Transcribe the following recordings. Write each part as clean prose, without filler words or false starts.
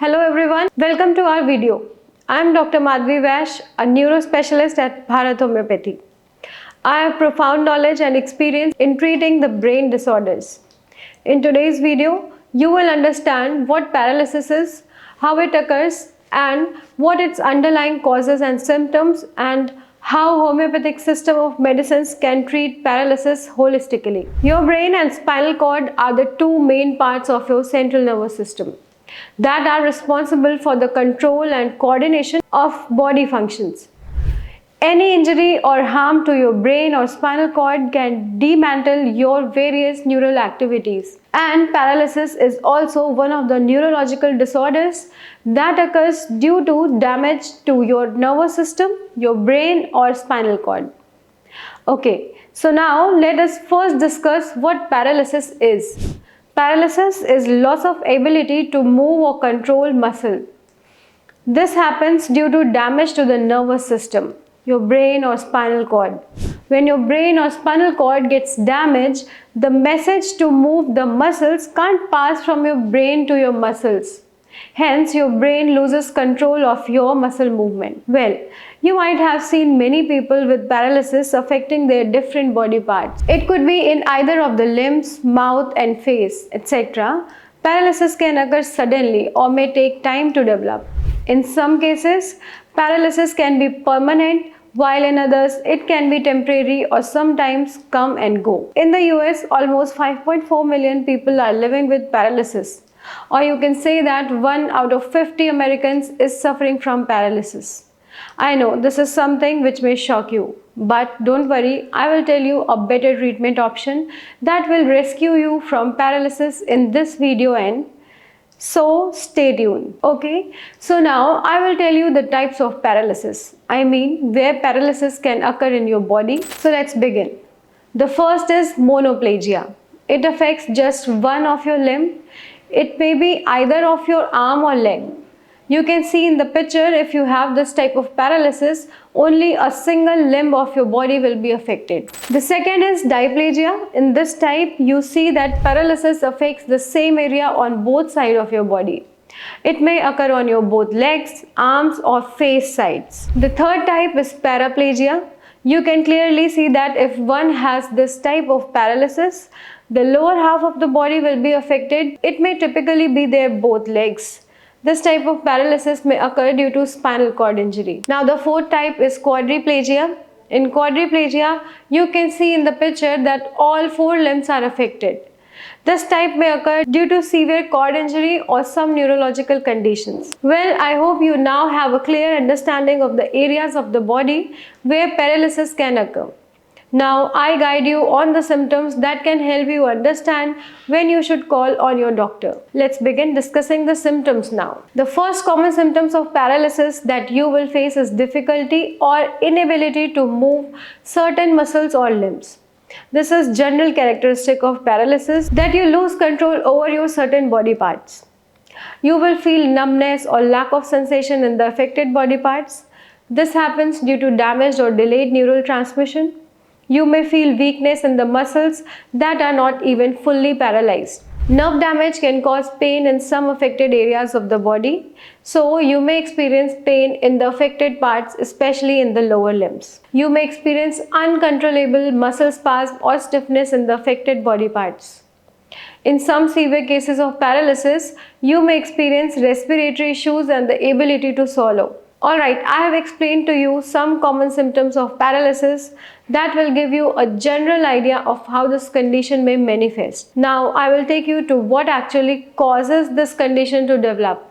Hello everyone, welcome to our video. I am Dr. Madhvi Vash, a neurospecialist at Bharat Homeopathy. I have profound knowledge and experience in treating the brain disorders. In today's video, you will understand what paralysis is, how it occurs, and what its underlying causes and symptoms, and how homeopathic system of medicines can treat paralysis holistically. Your brain and spinal cord are the two main parts of your central nervous system that are responsible for the control and coordination of body functions. Any injury or harm to your brain or spinal cord can dismantle your various neural activities. And paralysis is also one of the neurological disorders that occurs due to damage to your nervous system, your brain or spinal cord. Okay, so now let us first discuss what paralysis is. Paralysis is loss of ability to move or control muscle. This happens due to damage to the nervous system, your brain or spinal cord. When your brain or spinal cord gets damaged, the message to move the muscles can't pass from your brain to your muscles. Hence, your brain loses control of your muscle movement. Well, you might have seen many people with paralysis affecting their different body parts. It could be in either of the limbs, mouth and face, etc. Paralysis can occur suddenly or may take time to develop. In some cases, paralysis can be permanent, while in others it can be temporary or sometimes come and go. In the US, almost 5.4 million people are living with paralysis. Or you can say that 1 out of 50 Americans is suffering from paralysis. I know this is something which may shock you, but don't worry, I will tell you a better treatment option that will rescue you from paralysis in this video end. So stay tuned. Okay, so now I will tell you the types of paralysis. I mean where paralysis can occur in your body. So let's begin. The first is monoplegia. It affects just one of your limb. It may be either of your arm or leg. You can see in the picture, if you have this type of paralysis, only a single limb of your body will be affected. The second is diplegia. In this type, you see that paralysis affects the same area on both sides of your body. It may occur on your both legs, arms or face sides. The third type is paraplegia. You can clearly see that if one has this type of paralysis, the lower half of the body will be affected. It may typically be their both legs. This type of paralysis may occur due to spinal cord injury. Now the fourth type is quadriplegia. In quadriplegia, you can see in the picture that all four limbs are affected. This type may occur due to severe cord injury or some neurological conditions. Well, I hope you now have a clear understanding of the areas of the body where paralysis can occur. Now I guide you on the symptoms that can help you understand when you should call on your doctor. Let's begin discussing the symptoms now. The first common symptoms of paralysis that you will face is difficulty or inability to move certain muscles or limbs. This is general characteristic of paralysis, that you lose control over your certain body parts. You will feel numbness or lack of sensation in the affected body parts. This happens due to damaged or delayed neural transmission. You may feel weakness in the muscles that are not even fully paralyzed. Nerve damage can cause pain in some affected areas of the body, so you may experience pain in the affected parts, especially in the lower limbs. You may experience uncontrollable muscle spasm or stiffness in the affected body parts. In some severe cases of paralysis, you may experience respiratory issues and the ability to swallow. Alright, I have explained to you some common symptoms of paralysis that will give you a general idea of how this condition may manifest. Now, I will take you to what actually causes this condition to develop.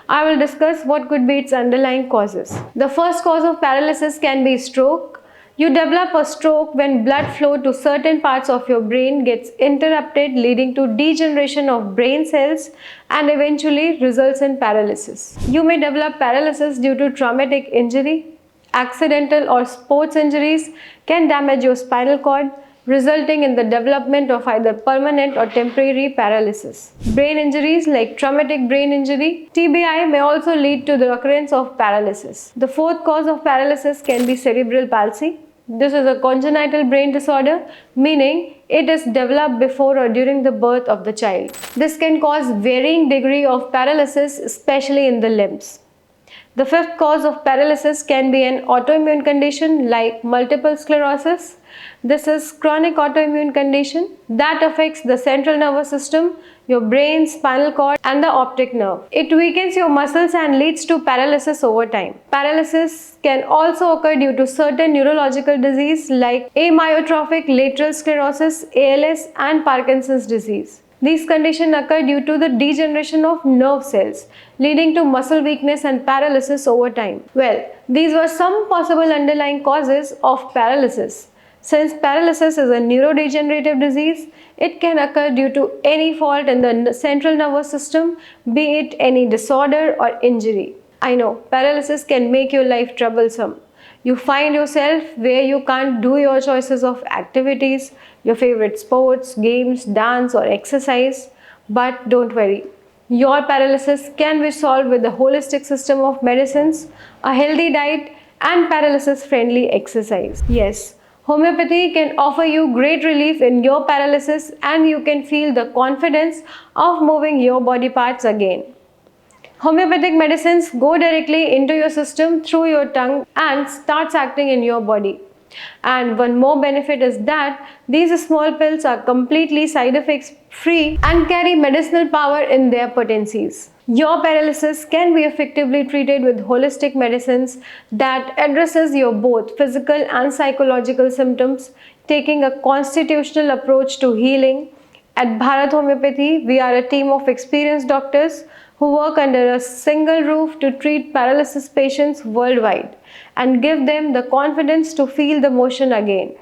I will discuss what could be its underlying causes. The first cause of paralysis can be stroke. You develop a stroke when blood flow to certain parts of your brain gets interrupted, leading to degeneration of brain cells and eventually results in paralysis. You may develop paralysis due to traumatic injury. Accidental or sports injuries can damage your spinal cord, resulting in the development of either permanent or temporary paralysis. Brain injuries like traumatic brain injury, TBI, may also lead to the occurrence of paralysis. The fourth cause of paralysis can be cerebral palsy. This is a congenital brain disorder, meaning it is developed before or during the birth of the child. This can cause varying degree of paralysis, especially in the limbs. The fifth cause of paralysis can be an autoimmune condition like multiple sclerosis. This is chronic autoimmune condition that affects the central nervous system, your brain, spinal cord, and the optic nerve. It weakens your muscles and leads to paralysis over time. Paralysis can also occur due to certain neurological disease like amyotrophic lateral sclerosis, ALS, and Parkinson's disease. These conditions occur due to the degeneration of nerve cells, leading to muscle weakness and paralysis over time. Well, these were some possible underlying causes of paralysis. Since paralysis is a neurodegenerative disease, it can occur due to any fault in the central nervous system, be it any disorder or injury. I know, paralysis can make your life troublesome. You find yourself where you can't do your choices of activities, your favorite sports, games, dance, or exercise. But don't worry, your paralysis can be solved with a holistic system of medicines, a healthy diet, and paralysis-friendly exercise. Yes, homeopathy can offer you great relief in your paralysis, and you can feel the confidence of moving your body parts again. Homeopathic medicines go directly into your system through your tongue and starts acting in your body. And one more benefit is that these small pills are completely side effects free and carry medicinal power in their potencies. Your paralysis can be effectively treated with holistic medicines that addresses your both physical and psychological symptoms, taking a constitutional approach to healing. At Bharat Homeopathy, we are a team of experienced doctors who work under a single roof to treat paralysis patients worldwide and give them the confidence to feel the motion again.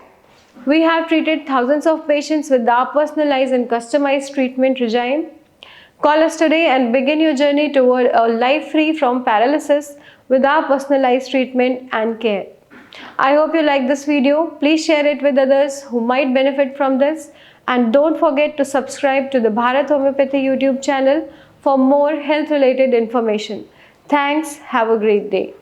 We have treated thousands of patients with our personalized and customized treatment regime. Call us today and begin your journey toward a life free from paralysis with our personalized treatment and care. I hope you like this video. Please share it with others who might benefit from this. And don't forget to subscribe to the Bharat Homeopathy YouTube channel for more health related information. Thanks. Have a great day.